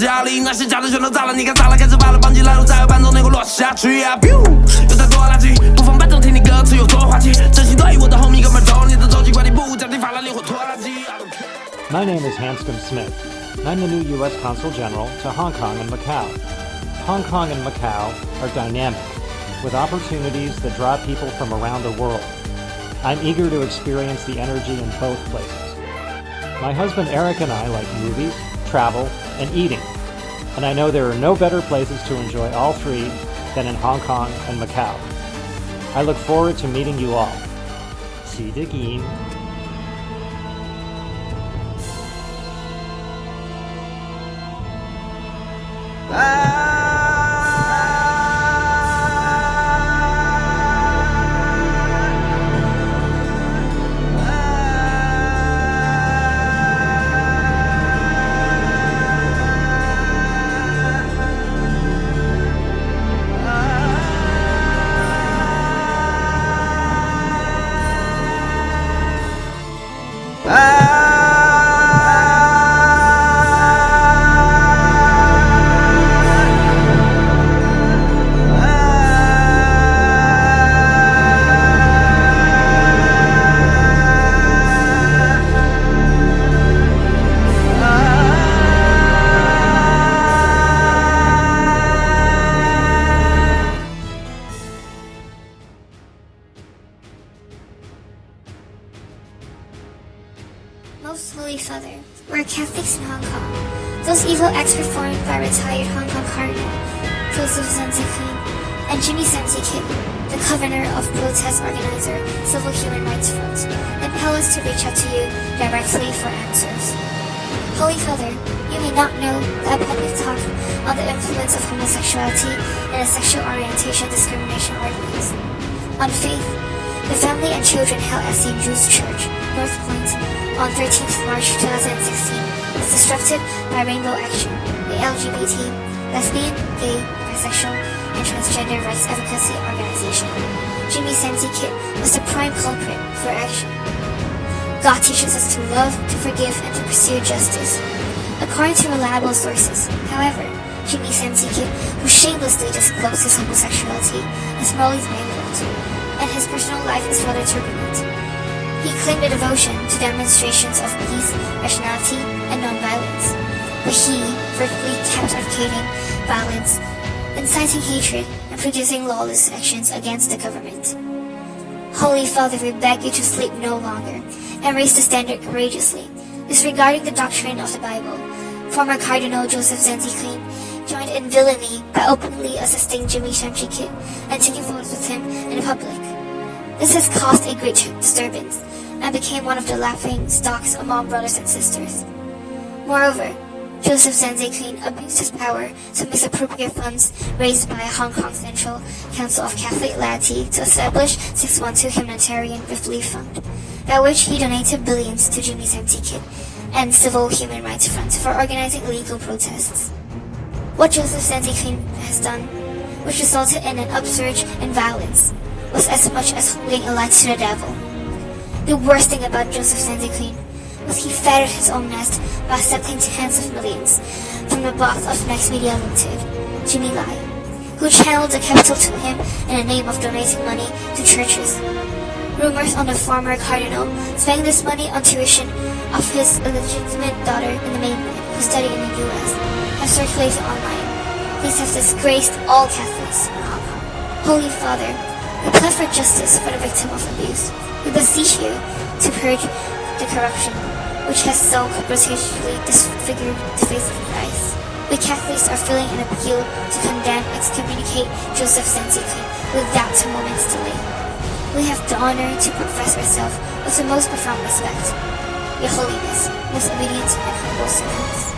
压力，那些假的全都炸了，你看炸了，开始发了，绑起来，再有伴奏能够落下去呀。有太多垃圾，不妨伴奏听你歌词有多滑稽，真心对我的 homie 哥们走，你的周期管理部家庭法拉利或拖拉机。My name is Hanscom Smith, and I'm the new U.S. Consul General to Hong Kong and Macau. Hong Kong and Macau are dynamic, with opportunities that draw people from around the world. I'm eager to experience the energy in both places. My husband Eric and I like movies, travel, and eating, and I know there are no better places to enjoy all three than in Hong Kong and Macau. I look forward to meeting you all. See you again. Most Holy Father, we're Catholics in Hong Kong. Those evil acts performed by retired Hong Kong Cardinal Joseph Zenzi Queen and Jimmy Zenzi Kit, the Governor of Protest Organizer Civil Human Rights Front, impel us to reach out to you directly for answers. Holy Father, you may not know that public talk on the influence of homosexuality and a sexual orientation discrimination ordinance on faith, the family and children held at St. Jude's Church, North Point, on 13th March 2016 was disrupted by Rainbow Action, the LGBT, lesbian, gay, bisexual, and transgender rights advocacy organization. Jimmy Zenzi Kit was the prime culprit for action. God teaches us to love, to forgive, and to pursue justice. According to reliable sources, however, Jimmy Zenzi Kit, who shamelessly disclosed his homosexuality, is morally bankrupt, and his personal life is rather turbulent. He claimed a devotion to demonstrations of peace, rationality, and non-violence, but he virtually kept advocating violence, inciting hatred, and producing lawless actions against the government. Holy Father, we beg you to sleep no longer and raise the standard courageously, disregarding the doctrine of the Bible. Former Cardinal Joseph Zenzi Queen joined in villainy by openly assisting Jimmy Zenzi Kit and taking photos with him in public. This has caused a great disturbance and became one of the laughing stocks among brothers and sisters. Moreover, Joseph Zenzi Queen abused his power to misappropriate funds raised by Hong Kong Central Council of Catholic Laity to establish 612 Humanitarian Relief Fund, by which he donated billions to Jimmy Zenzi Kit and Civil Human Rights Front for organizing illegal protests. What Joseph Zenzi Queen has done, which resulted in an upsurge in violence, was as much as holding a light to the devil. The worst thing about Joseph Zenzi Queen was he feathered his own nest by accepting tens of millions from the boss of Next Media Limited, Jimmy Lai, who channeled the capital to him in the name of donating money to churches. Rumors on the former cardinal spending this money on tuition of his illegitimate daughter in the mainland who studied in the U.S. have circulated online. These have disgraced all Catholics in Hong Kong. Holy Father, we pray for justice for the victim of abuse. We beseech you to purge the corruption which has so brutally disfigured the face of Christ. We Catholics are feeling an appeal to condemn and excommunicate Joseph Zenzi Queen without a moment's delay. We have the honor to profess ourselves with the most profound respect. Your Holiness, most obedient and humble servants.